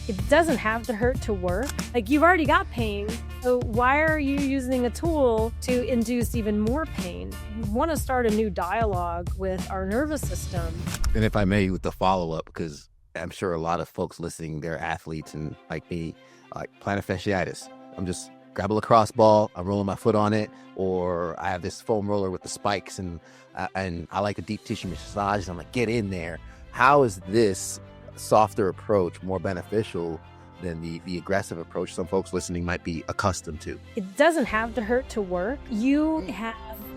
It doesn't have to hurt to work. Like, you've already got pain, so why are you using a tool to induce even more pain? We want to start a new dialogue with our nervous system. And if I may, with the follow-up, because I'm sure a lot of folks listening, they're athletes and like me, like plantar fasciitis. I'm just grab a lacrosse ball, I'm rolling my foot on it, or I have this foam roller with the spikes, and I like a deep tissue massage, and I'm like, get in there. How is this softer approach more beneficial than the aggressive approach some folks listening might be accustomed to? It doesn't have to hurt to work. It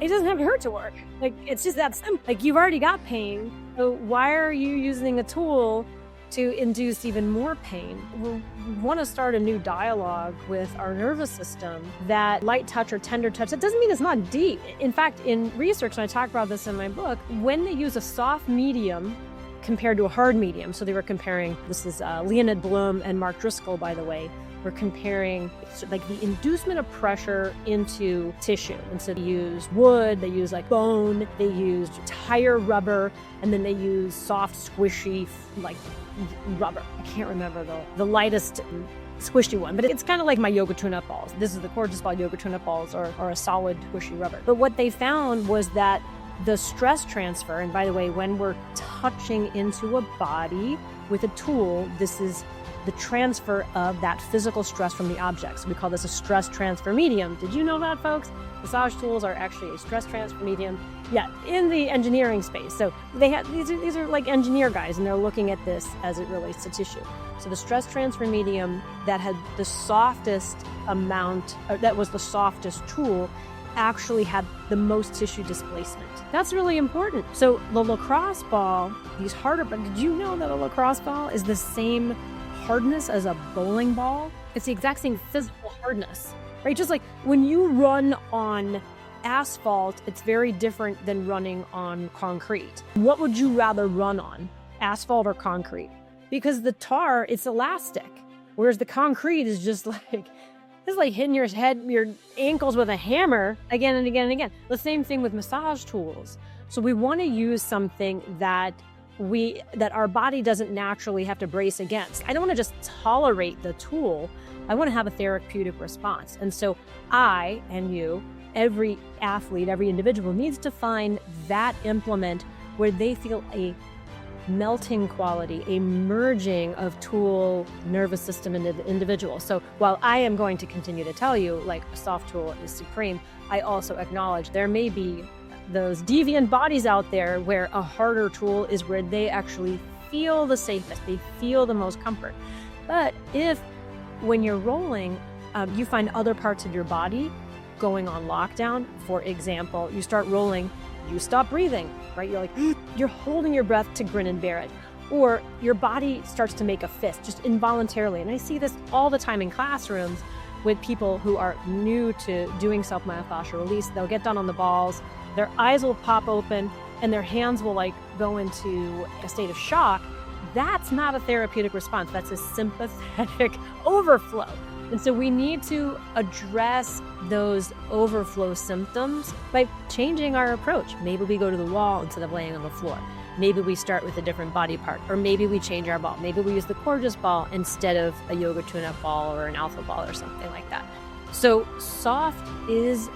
doesn't have to hurt to work. Like, it's just that simple. Like, you've already got pain, so why are you using a tool to induce even more pain? We want to start a new dialogue with our nervous system. That light touch or tender touch, that doesn't mean it's not deep. In fact, in research, and I talk about this in my book, when they use a soft medium compared to a hard medium, so they were comparing, this is Leonid Bloom and Mark Driscoll, by the way, we're comparing like the inducement of pressure into tissue. And so they used wood, they used like bone, they used tire rubber, and then they used soft, squishy, like rubber. I can't remember the lightest squishy one, but it's kind of like my yoga tune-up balls. This is the gorgeous ball yoga tune-up balls, or a solid squishy rubber. But what they found was that the stress transfer, and by the way, when we're touching into a body with a tool, this is the transfer of that physical stress from the object. So we call this a stress transfer medium. Did you know that, folks? Massage tools are actually a stress transfer medium. Yeah, in the engineering space. So they have these are like engineer guys, and they're looking at this as it relates to tissue. So the stress transfer medium that had the softest amount, that was the softest tool, actually had the most tissue displacement. That's really important. So the lacrosse ball, these harder, but did you know that a lacrosse ball is the same hardness as a bowling ball? It's the exact same physical hardness, right? Just like when you run on asphalt, it's very different than running on concrete. What would you rather run on, asphalt or concrete? Because the tar, it's elastic, whereas the concrete is just like, it's like hitting your head, your ankles with a hammer again and again and again. The same thing with massage tools. So we want to use something that our body doesn't naturally have to brace against. I don't want to just tolerate the tool. I want to have a therapeutic response. And so I and you, every athlete, every individual needs to find that implement where they feel a melting quality, a merging of tool, nervous system, and individual. So while I am going to continue to tell you, like, a soft tool is supreme, I also acknowledge there may be those deviant bodies out there where a harder tool is where they actually feel the safest, they feel the most comfort. But if, when you're rolling, you find other parts of your body going on lockdown, for example, you start rolling, you stop breathing, right? You're like, you're holding your breath to grin and bear it. Or your body starts to make a fist, just involuntarily. And I see this all the time in classrooms with people who are new to doing self-myofascial release. They'll get done on the balls, their eyes will pop open, and their hands will like go into a state of shock. That's not a therapeutic response. That's a sympathetic overflow. And so we need to address those overflow symptoms by changing our approach. Maybe we go to the wall instead of laying on the floor. Maybe we start with a different body part, or maybe we change our ball. Maybe we use the gorgeous ball instead of a yoga tune-up ball or an alpha ball or something like that. So soft is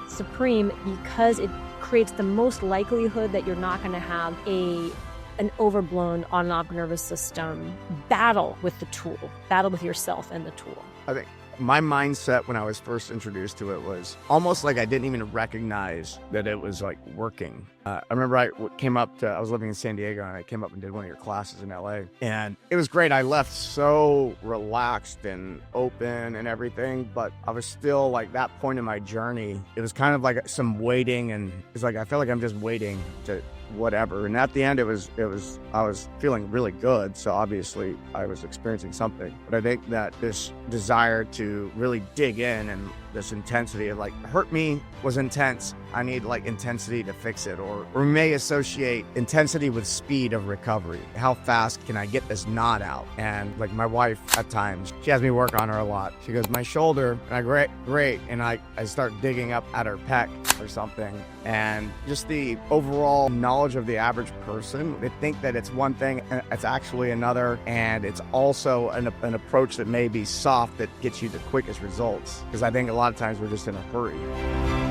supreme because it creates the most likelihood that you're not going to have an overblown autonomic nervous system battle with the tool, battle with yourself and the tool. I think my mindset when I was first introduced to it was almost like I didn't even recognize that it was like working. I remember I was living in San Diego, and I came up and did one of your classes in LA, and it was great. I left so relaxed and open and everything, but I was still like, that point in my journey, it was kind of like some waiting, and it's like I felt like I'm just waiting to whatever. And at the end, I was feeling really good. So obviously I was experiencing something, but I think that this desire to really dig in and this intensity of like, hurt me was intense. I need like intensity to fix it. Or we may associate intensity with speed of recovery. How fast can I get this knot out? And like my wife at times, she has me work on her a lot. She goes, my shoulder, and I great. And I start digging up at her pec or something. And just the overall knowledge of the average person, they think that it's one thing and it's actually another. And it's also an approach that may be soft that gets you the quickest results. Because I think a lot of times we're just in a hurry.